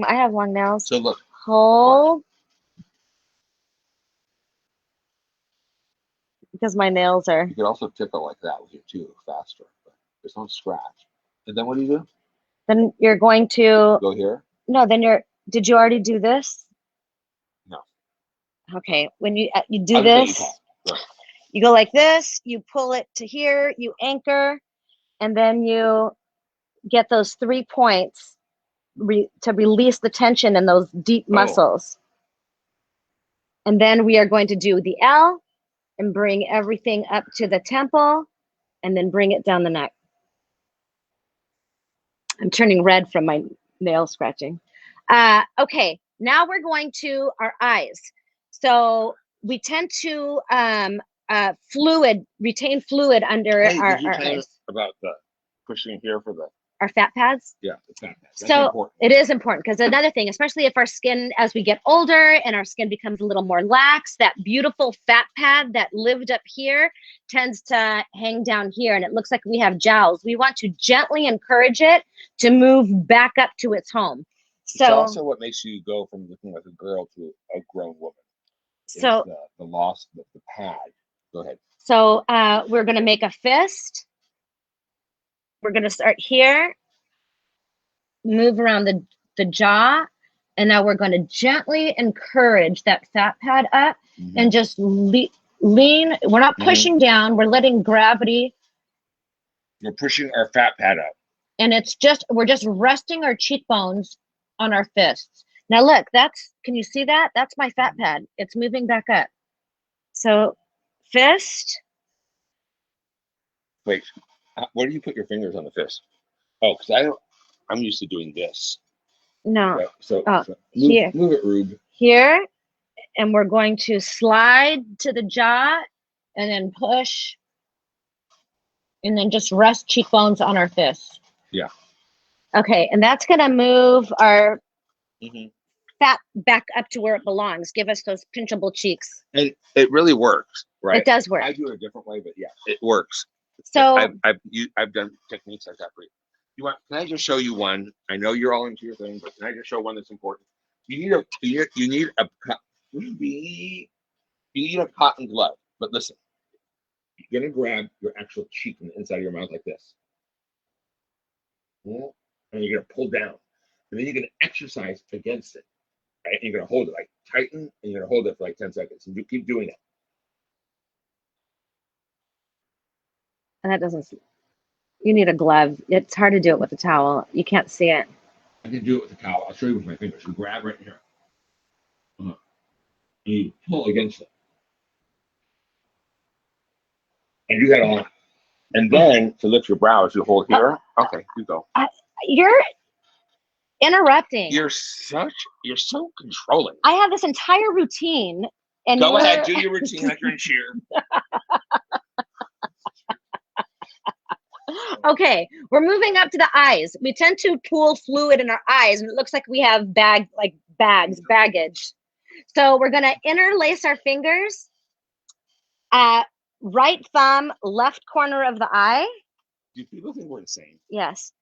[SPEAKER 2] have long nails.
[SPEAKER 1] So look.
[SPEAKER 2] Hold. Because my nails are.
[SPEAKER 1] You could also tip it like that with your too faster. But there's no scratch. And then what do you do?
[SPEAKER 2] Then you're going to
[SPEAKER 1] go here.
[SPEAKER 2] No, then did you already do this?
[SPEAKER 1] No.
[SPEAKER 2] Okay, when you do this, you go like this. You pull it to here. You anchor, and then you get those 3 points to release the tension in those deep muscles. And then we are going to do the L. And bring everything up to the temple, and then bring it down the neck. I'm turning red from my nail scratching. Okay, now we're going to our eyes. So we tend to retain fluid under our eyes.
[SPEAKER 1] About the pushing here for
[SPEAKER 2] our fat pads?
[SPEAKER 1] Yeah, the fat pads.
[SPEAKER 2] That's important. It is important because another thing, especially if our skin, as we get older and our skin becomes a little more lax, that beautiful fat pad that lived up here tends to hang down here and it looks like we have jowls. We want to gently encourage it to move back up to its home. So
[SPEAKER 1] it's also what makes you go from looking like a girl to a grown woman.
[SPEAKER 2] So
[SPEAKER 1] the loss of the pad. Go ahead.
[SPEAKER 2] So we're going to make a fist. We're going to start here, move around the jaw, and now we're going to gently encourage that fat pad up and just lean. We're not pushing down. We're letting gravity.
[SPEAKER 1] We're pushing our fat pad up.
[SPEAKER 2] And we're just resting our cheekbones on our fists. Now look, can you see that? That's my fat pad. It's moving back up. So fist.
[SPEAKER 1] Wait. Where do you put your fingers on the fist? Oh, because I'm used to doing this.
[SPEAKER 2] No.
[SPEAKER 1] Right? So,
[SPEAKER 2] here.
[SPEAKER 1] Move it, Rube.
[SPEAKER 2] Here, and we're going to slide to the jaw, and then push, and then just rest cheekbones on our fists.
[SPEAKER 1] Yeah.
[SPEAKER 2] Okay, and that's going to move our fat back up to where it belongs. Give us those pinchable cheeks.
[SPEAKER 1] And it really works, right?
[SPEAKER 2] It does work.
[SPEAKER 1] I do it a different way, but yeah, it works.
[SPEAKER 2] So
[SPEAKER 1] I've done techniques like that for you. Can I just show you one? I know you're all into your thing, but can I just show one that's important? you need a cotton glove. But listen, you're gonna grab your actual cheek on the inside of your mouth like this, and you're gonna pull down, and then you're gonna exercise against it. Right? And you're gonna hold it like tighten, and you're gonna hold it for like 10 seconds, and you keep doing it.
[SPEAKER 2] And that doesn't. You need a glove. It's hard to do it with a towel. You can't see it.
[SPEAKER 1] I can do it with a towel. I'll show you with my fingers. You grab right here, and you pull against it, and you got on. And then to lift your brows, you hold here. Okay, you go.
[SPEAKER 2] You're interrupting.
[SPEAKER 1] You're so controlling.
[SPEAKER 2] I have this entire routine, and
[SPEAKER 1] go ahead, do your routine like you're in cheer.
[SPEAKER 2] Okay, we're moving up to the eyes. We tend to pool fluid in our eyes, and it looks like we have baggage. So we're gonna interlace our fingers. Right thumb, left corner of the eye.
[SPEAKER 1] Do people think we're insane?
[SPEAKER 2] Yes.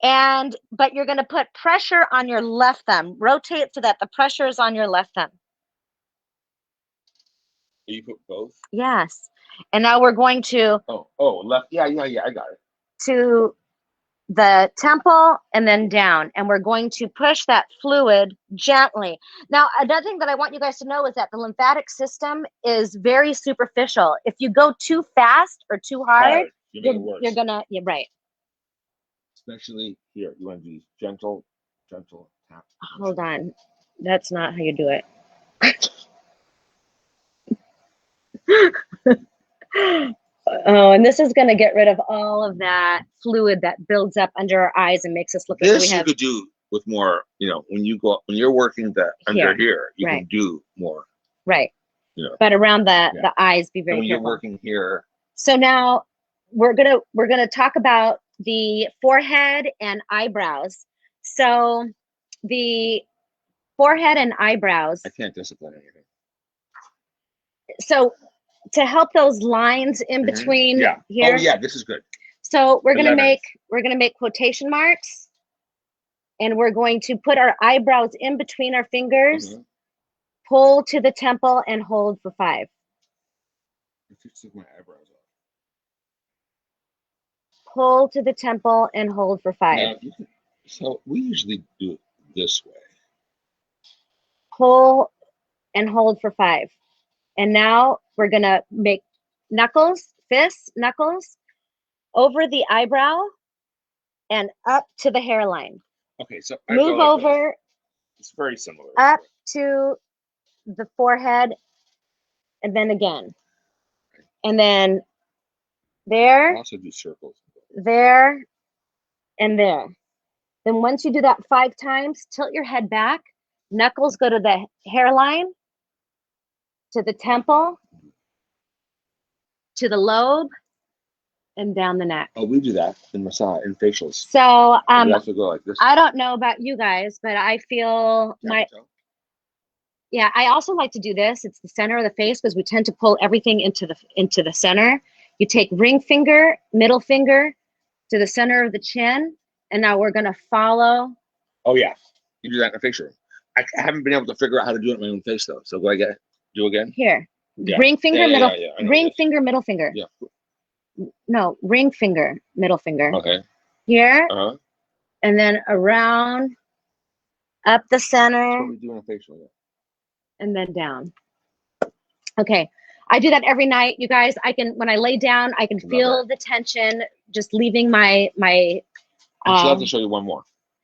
[SPEAKER 2] But you're gonna put pressure on your left thumb. Rotate so that the pressure is on your left thumb.
[SPEAKER 1] You put both?
[SPEAKER 2] Yes. And now we're going to
[SPEAKER 1] left. Yeah, I got it.
[SPEAKER 2] To the temple and then down, and we're going to push that fluid gently. Now, another thing that I want you guys to know is that the lymphatic system is very superficial. If you go too fast or too hard, you're right.
[SPEAKER 1] Especially here, you want to do gentle tap.
[SPEAKER 2] Hold on, that's not how you do it. Oh, and this is going to get rid of all of that fluid that builds up under our eyes and makes us look like we have.
[SPEAKER 1] This you could do with more, when you're working the under here, you can do more.
[SPEAKER 2] Right. But around the eyes, be very careful.
[SPEAKER 1] You're working here.
[SPEAKER 2] So now we're gonna talk about the forehead and eyebrows. So the forehead and eyebrows.
[SPEAKER 1] I can't discipline anything.
[SPEAKER 2] So to help those lines in between here.
[SPEAKER 1] Oh yeah, this is good.
[SPEAKER 2] So we're gonna make quotation marks, and we're going to put our eyebrows in between our fingers, pull to the temple, and hold for 5.
[SPEAKER 1] I just took my eyebrows off.
[SPEAKER 2] Pull to the temple and hold for 5.
[SPEAKER 1] Now, so we usually do it this way.
[SPEAKER 2] Pull and hold for 5. And now we're going to make fists, knuckles, over the eyebrow and up to the hairline.
[SPEAKER 1] Okay, so
[SPEAKER 2] move over.
[SPEAKER 1] It's very similar.
[SPEAKER 2] Up to the forehead, and then again. And then there.
[SPEAKER 1] I also do circles.
[SPEAKER 2] There, and there. Then once you do that 5 times, tilt your head back. Knuckles go to the hairline, to the temple, to the lobe, and down the neck.
[SPEAKER 1] Oh, we do that in massage, in facials.
[SPEAKER 2] So
[SPEAKER 1] we also go like this.
[SPEAKER 2] I don't know about you guys, but I feel I also like to do this. It's the center of the face because we tend to pull everything into the center. You take ring finger, middle finger to the center of the chin, and now we're gonna follow.
[SPEAKER 1] Oh yeah, you do that in a facial. I haven't been able to figure out how to do it in my own face though. So do again.
[SPEAKER 2] Here, ring finger, ring finger, middle finger.
[SPEAKER 1] Yeah.
[SPEAKER 2] No, ring finger, middle finger.
[SPEAKER 1] Okay.
[SPEAKER 2] Here, and then around, up the center.
[SPEAKER 1] That's what we do in a facial. Yeah.
[SPEAKER 2] And then down. Okay. I do that every night, you guys. When I lay down, I can feel the tension just leaving my. I
[SPEAKER 1] still have to show you one more.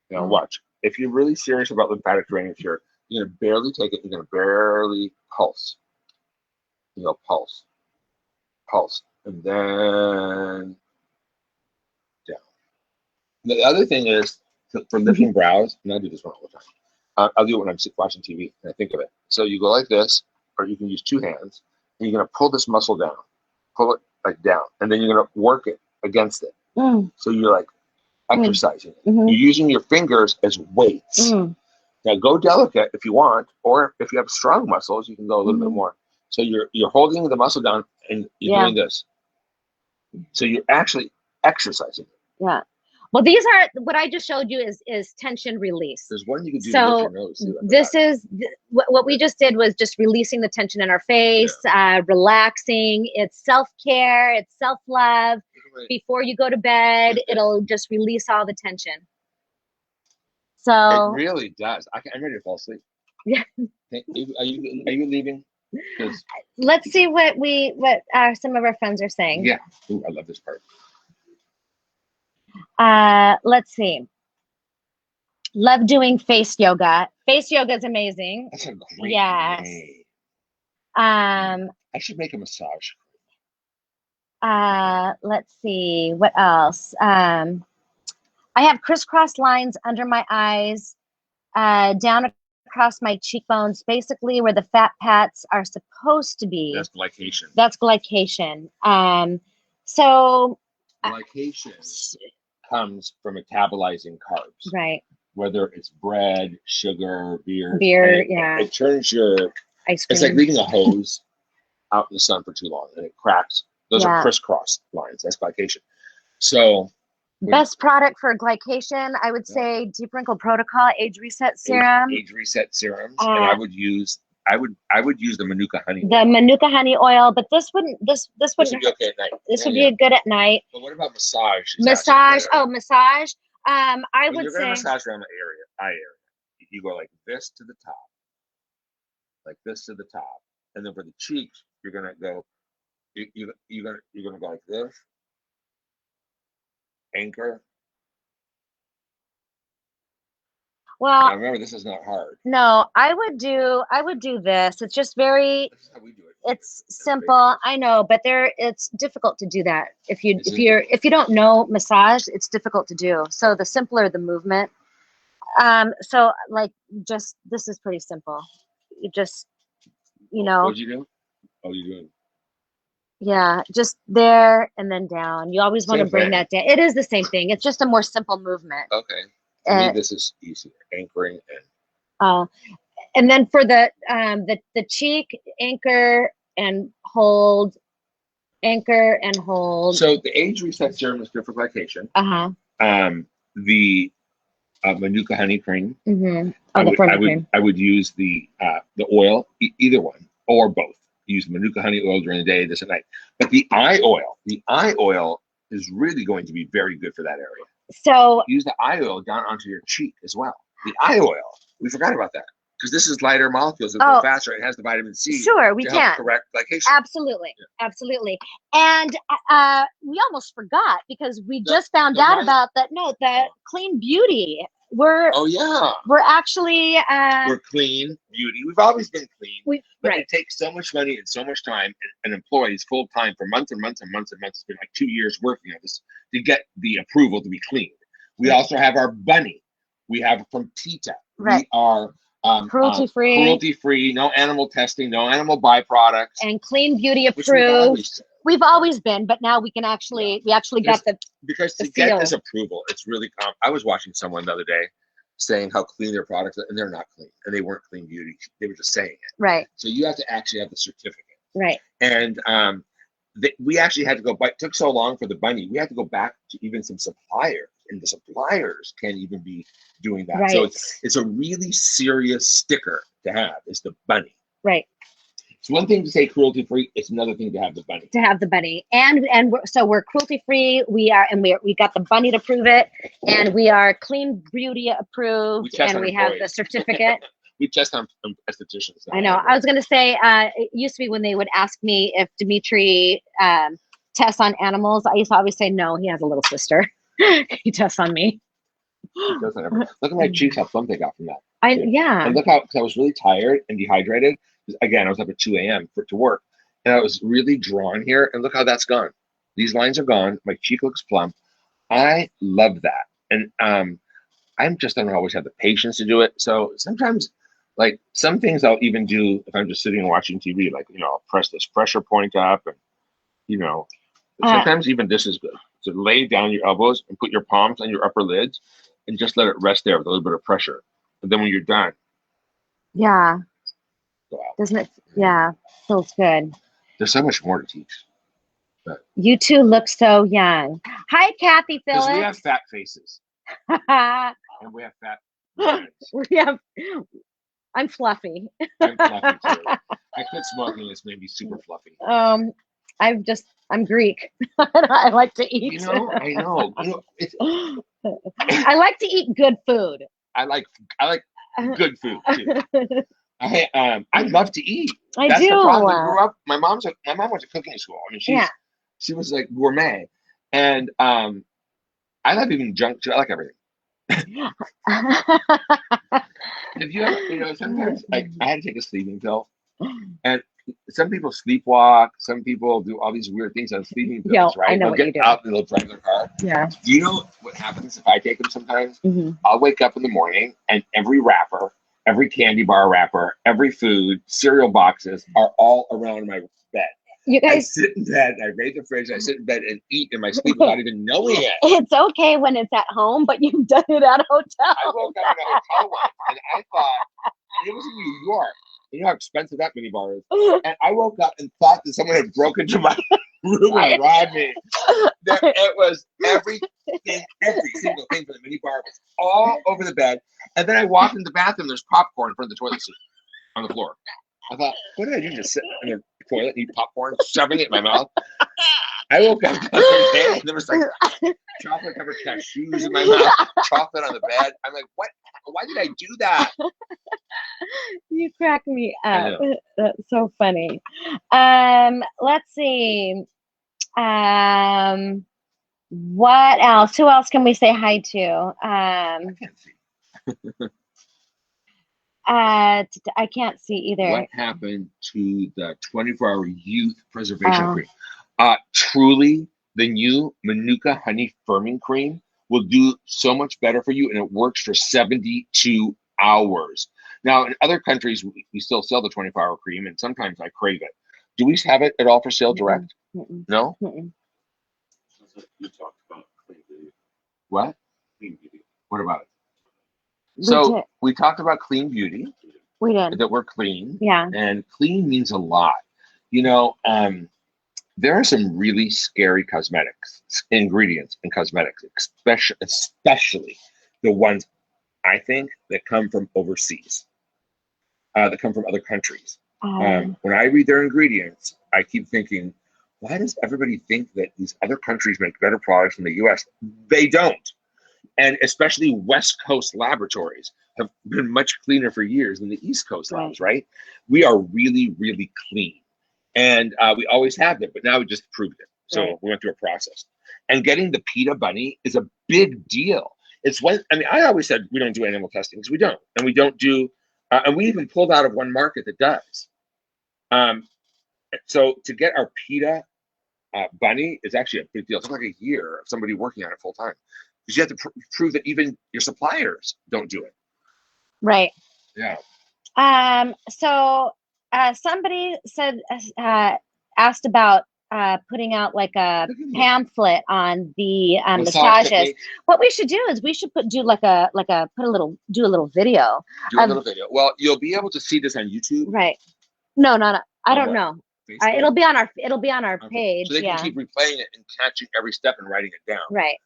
[SPEAKER 1] Now watch. If you're really serious about lymphatic drainage here, you're gonna barely take it. You're gonna barely pulse. Pulse, and then down. The other thing is for lifting brows, and I do this one all the time. I'll do it when I'm watching TV and I think of it. So you go like this, or you can use 2 hands. And you're gonna pull this muscle down, pull it like down, and then you're gonna work it against it. So you're like exercising it. You're using your fingers as weights. Now go delicate if you want, or if you have strong muscles, you can go a little bit more. So you're holding the muscle down and you're doing this. So you're actually exercising it.
[SPEAKER 2] Yeah. Well, these are what I just showed you is tension release.
[SPEAKER 1] There's one you can do to
[SPEAKER 2] So
[SPEAKER 1] lift your nose.
[SPEAKER 2] this is what we just did was just releasing the tension in our face, relaxing. It's self-care, it's self-love. Before you go to bed, it'll just release all the tension. So
[SPEAKER 1] it really does. I'm ready to fall asleep.
[SPEAKER 2] Yeah.
[SPEAKER 1] Are you leaving?
[SPEAKER 2] Let's see what some of our friends are saying.
[SPEAKER 1] Yeah. Ooh, I love this part.
[SPEAKER 2] Let's see. Love doing face yoga. Face yoga is amazing.
[SPEAKER 1] That's a great
[SPEAKER 2] name.
[SPEAKER 1] I should make a massage.
[SPEAKER 2] Let's see. What else? I have crisscross lines under my eyes, down across my cheekbones, basically where the fat pads are supposed to be.
[SPEAKER 1] That's glycation.
[SPEAKER 2] That's glycation. So
[SPEAKER 1] glycation comes from metabolizing carbs.
[SPEAKER 2] Right.
[SPEAKER 1] Whether it's bread, sugar, beer. It turns your
[SPEAKER 2] ice cream.
[SPEAKER 1] It's like leaving a hose out in the sun for too long and it cracks. Those are crisscross lines. That's glycation. So
[SPEAKER 2] best product for glycation, I would say Deep Wrinkle Protocol Age Reset Serum.
[SPEAKER 1] Age Reset serums, and I would use the Manuka honey oil.
[SPEAKER 2] The Manuka honey oil, but this wouldn't be
[SPEAKER 1] okay at night.
[SPEAKER 2] This would be good at night.
[SPEAKER 1] But what about massage?
[SPEAKER 2] Massage. Massage. I
[SPEAKER 1] when
[SPEAKER 2] would
[SPEAKER 1] you're
[SPEAKER 2] say
[SPEAKER 1] gonna massage around the eye area. You go like this to the top, like this to the top, and then for the cheeks, you're gonna go. You're gonna go like this. Anchor.
[SPEAKER 2] Well,
[SPEAKER 1] now remember, this is not hard.
[SPEAKER 2] No, I would do this. It's just very.
[SPEAKER 1] This is how we do it.
[SPEAKER 2] It's simple. I know, but it's difficult to do that. If you don't know massage, it's difficult to do. So the simpler the movement. So like this is pretty simple. You just,
[SPEAKER 1] What'd you do? Oh, you're doing.
[SPEAKER 2] Yeah, just there and then down. You always want to bring that down. It is the same thing. It's just a more simple movement.
[SPEAKER 1] Okay. For me, this is easier. Anchoring
[SPEAKER 2] and then for the cheek, anchor and hold, anchor and hold.
[SPEAKER 1] So the Age Reset Serum is good for glycation. The Manuka honey cream.
[SPEAKER 2] Mm-hmm.
[SPEAKER 1] I would use the oil, either one or both. Use Manuka honey oil during the day, this at night. But the eye oil is really going to be very good for that area.
[SPEAKER 2] So
[SPEAKER 1] use the eye oil down onto your cheek as well. The eye oil, we forgot about that because this is lighter molecules that go faster. It has the vitamin C.
[SPEAKER 2] Sure, we can
[SPEAKER 1] correct glycation.
[SPEAKER 2] Absolutely, absolutely. And we almost forgot because we just found out about that. No, the Clean Beauty. We're actually
[SPEAKER 1] we're clean beauty. We've always been clean. But it takes so much money and so much time and employees full time for months and months and months and months. It's been like 2 years working on this to get the approval to be clean. We also have our bunny. We have from Tita. We are cruelty free, no animal testing, no animal byproducts,
[SPEAKER 2] and Clean Beauty approved. We've always been, but now we can actually got the
[SPEAKER 1] because to get this approval, it's really I was watching someone the other day saying how clean their products are, and they're not clean, and they weren't Clean Beauty. They were just saying it.
[SPEAKER 2] Right.
[SPEAKER 1] So you have to actually have the certificate.
[SPEAKER 2] Right.
[SPEAKER 1] And we actually had to go. But it took so long for the bunny. We had to go back to even some suppliers, and the suppliers can't even be doing that.
[SPEAKER 2] Right.
[SPEAKER 1] So it's a really serious sticker to have. Is the bunny.
[SPEAKER 2] Right.
[SPEAKER 1] It's one thing to say cruelty free. It's another thing to have the bunny.
[SPEAKER 2] And we're cruelty free. We got the bunny to prove it, and we are Clean Beauty approved, and we have the certificate.
[SPEAKER 1] We test on estheticians.
[SPEAKER 2] I know. I was going to say it used to be when they would ask me if Dimitri tests on animals. I used to always say no. He has a little sister. He tests on me.
[SPEAKER 1] He doesn't ever. Look at my cheeks. How plump they got from that.
[SPEAKER 2] And
[SPEAKER 1] look how, because I was really tired and dehydrated. Again, I was up at 2 a.m. to work, and I was really drawn here. And look how that's gone. These lines are gone. My cheek looks plump. I love that, and I just don't always have the patience to do it. So sometimes, like some things, I'll even do if I'm just sitting and watching TV. Like I'll press this pressure point up, and sometimes even this is good. So lay down your elbows and put your palms on your upper lids, and just let it rest there with a little bit of pressure. And then when you're done,
[SPEAKER 2] doesn't it? Yeah, feels good.
[SPEAKER 1] There's so much more to teach.
[SPEAKER 2] You two look so young. Hi, Kathy
[SPEAKER 1] Because
[SPEAKER 2] Phillips.
[SPEAKER 1] we have fat faces. And we have fat minds.
[SPEAKER 2] I'm fluffy.
[SPEAKER 1] I'm fluffy too. I quit smoking. It's made me super fluffy.
[SPEAKER 2] I'm Greek. I like to eat.
[SPEAKER 1] You know, I know. You know, it's,
[SPEAKER 2] I like to eat good food.
[SPEAKER 1] I like good food too. I love to eat.
[SPEAKER 2] I
[SPEAKER 1] That's
[SPEAKER 2] do.
[SPEAKER 1] the problem. We grew up. My mom went to cooking school. I mean, she was like gourmet, and I love eating junk too. I like everything. If you ever, you know, sometimes I had to take a sleeping pill, and some people sleepwalk. Some people do all these weird things on sleeping pills, right?
[SPEAKER 2] I know
[SPEAKER 1] They'll
[SPEAKER 2] what
[SPEAKER 1] get
[SPEAKER 2] you do.
[SPEAKER 1] out and they'll drive their car.
[SPEAKER 2] Yeah.
[SPEAKER 1] Do you know what happens if I take them sometimes? I'll wake up in the morning and every wrapper, every candy bar wrapper, every food, cereal boxes are all around my bed.
[SPEAKER 2] You
[SPEAKER 1] I
[SPEAKER 2] guys,
[SPEAKER 1] sit in bed, I raise the fridge, I sit in bed and eat in my sleep without even knowing it.
[SPEAKER 2] it's okay when it's at home, but you've done it at a hotel.
[SPEAKER 1] I woke up in a hotel once and I thought, it was in New York. You know how expensive that minibar is. And I woke up and thought that someone had broken into my room and robbed me. It was every single thing from the minibar was all over the bed. And then I walked in the bathroom, there's popcorn in front of the toilet seat on the floor. I thought, what did I do? Just sit in the toilet and eat popcorn, shoving it in my mouth? I woke up the other day and there was like chocolate covered cashews in my mouth, chocolate on the bed. I'm like, what? Why did I do that?
[SPEAKER 2] You crack me up. That's so funny. Let's see. What else? Who else can we say hi to?
[SPEAKER 1] I can't see.
[SPEAKER 2] I can't see either.
[SPEAKER 1] What happened to the 24-hour youth preservation cream? Truly, the new Manuka honey firming cream will do so much better for you, and it works for 72 hours. Now, in other countries, we still sell the 24-hour cream, and sometimes I crave it. Do we have it at all for sale direct? No?
[SPEAKER 3] You talked about clean beauty.
[SPEAKER 1] What?
[SPEAKER 3] Clean beauty.
[SPEAKER 1] What about it? So we talked about clean beauty.
[SPEAKER 2] We did.
[SPEAKER 1] That we're clean.
[SPEAKER 2] Yeah.
[SPEAKER 1] And clean means a lot. You know, there are some really scary cosmetics ingredients in cosmetics, especially the ones I think that come from overseas, that come from other countries. When I read their ingredients, I keep thinking, why does everybody think that these other countries make better products than the US? They don't. And especially West Coast laboratories have been much cleaner for years than the East Coast labs, right? We are really, really clean. And we always have been, but now we just proved it. So we went through a process. And getting the PETA bunny is a big deal. It's when, I mean, I always said we don't do animal testing because we don't. And we don't do, and we even pulled out of one market that does. So to get our PETA bunny is actually a big deal. It's like a year of somebody working on it full time. Because you have to prove that even your suppliers don't do it.
[SPEAKER 2] Right.
[SPEAKER 1] Yeah.
[SPEAKER 2] So somebody said, asked about putting out like a pamphlet on the massages. What we should do is we should do a little video.
[SPEAKER 1] Do a little video. Well, you'll be able to see this on YouTube.
[SPEAKER 2] Right. No. I don't know. It'll be on our page.
[SPEAKER 1] So they can keep replaying it and catching every step and writing it down.
[SPEAKER 2] Right.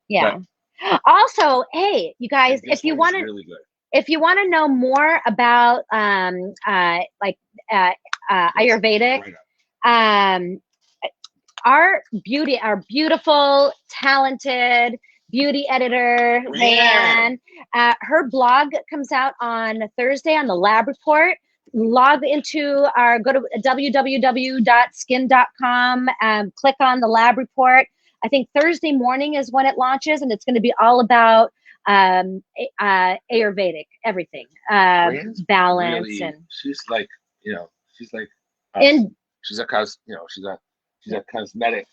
[SPEAKER 2] Yeah. But, also, hey, you guys, if you want to,
[SPEAKER 1] really good.
[SPEAKER 2] If you want to know more about Ayurvedic, our beautiful, talented beauty editor, Rayanne, her blog comes out on Thursday on the Lab Report. Go to www.skinn.com, click on the Lab Report. I think Thursday morning is when it launches, and it's going to be all about Ayurvedic, everything, balance,
[SPEAKER 1] really,
[SPEAKER 2] and
[SPEAKER 1] she's like, she's like, she's a cosmetic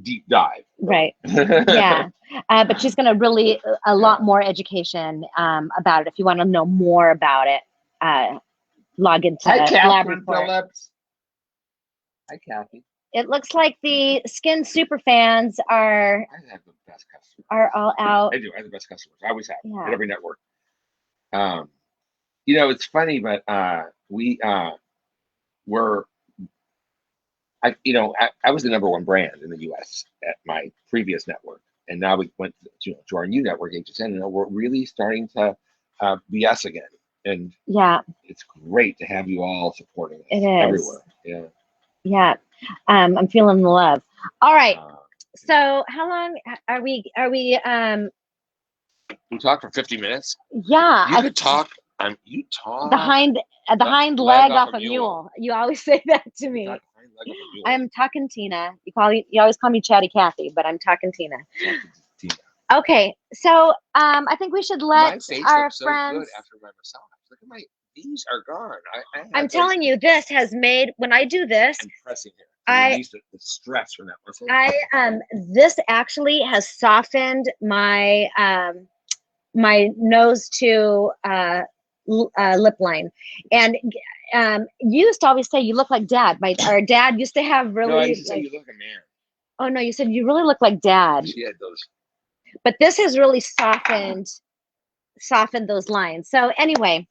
[SPEAKER 1] deep dive,
[SPEAKER 2] right? Yeah, but she's going to really a lot more education about it. If you want to know more about it, log into Lab Report.
[SPEAKER 1] Phillips. Hi, Kathy.
[SPEAKER 2] It looks like the Skin super fans are.
[SPEAKER 1] I have the best customers.
[SPEAKER 2] Are all out.
[SPEAKER 1] I do. I have the best customers. I always have at every network. It's funny, but we're I was the #1 brand in the U.S. at my previous network, and now we went to our new network, HSN, and we're really starting to be us again. And
[SPEAKER 2] Yeah,
[SPEAKER 1] it's great to have you all supporting us
[SPEAKER 2] it is.
[SPEAKER 1] everywhere. Yeah.
[SPEAKER 2] Yeah. I'm feeling the love. All right.
[SPEAKER 1] Uh,
[SPEAKER 2] So how long are we
[SPEAKER 1] we talked for 50 minutes.
[SPEAKER 2] yeah,
[SPEAKER 1] You could talk. You talk.
[SPEAKER 2] the hind leg off a mule. You always say that to
[SPEAKER 1] You
[SPEAKER 2] me.
[SPEAKER 1] talk hind leg off a mule.
[SPEAKER 2] I'm talking Tina. You always call me Chatty Cathy, but I'm talking Tina.
[SPEAKER 1] Tina.
[SPEAKER 2] Okay, so I think we should let
[SPEAKER 1] My face
[SPEAKER 2] our
[SPEAKER 1] looks so
[SPEAKER 2] friends.
[SPEAKER 1] good after my massage. Look at these are gone.
[SPEAKER 2] I'm telling you, this has made, when I do this,
[SPEAKER 1] I'm pressing here.
[SPEAKER 2] I-
[SPEAKER 1] Release the stress from that muscle.
[SPEAKER 2] this actually has softened my my nose to lip line, and you used to always say you look like Dad. Our dad used to have really.
[SPEAKER 1] No, I used to say you look like a man.
[SPEAKER 2] Oh no, you said you really look like Dad.
[SPEAKER 1] She had those.
[SPEAKER 2] But this has really softened those lines. So anyway,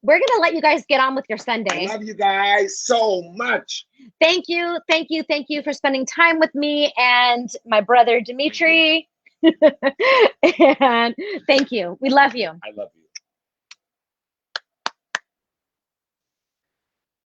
[SPEAKER 2] we're gonna let you guys get on with your Sunday.
[SPEAKER 1] I love you guys so much.
[SPEAKER 2] Thank you for spending time with me and my brother Dimitri. And thank you. We love you.
[SPEAKER 1] I love you.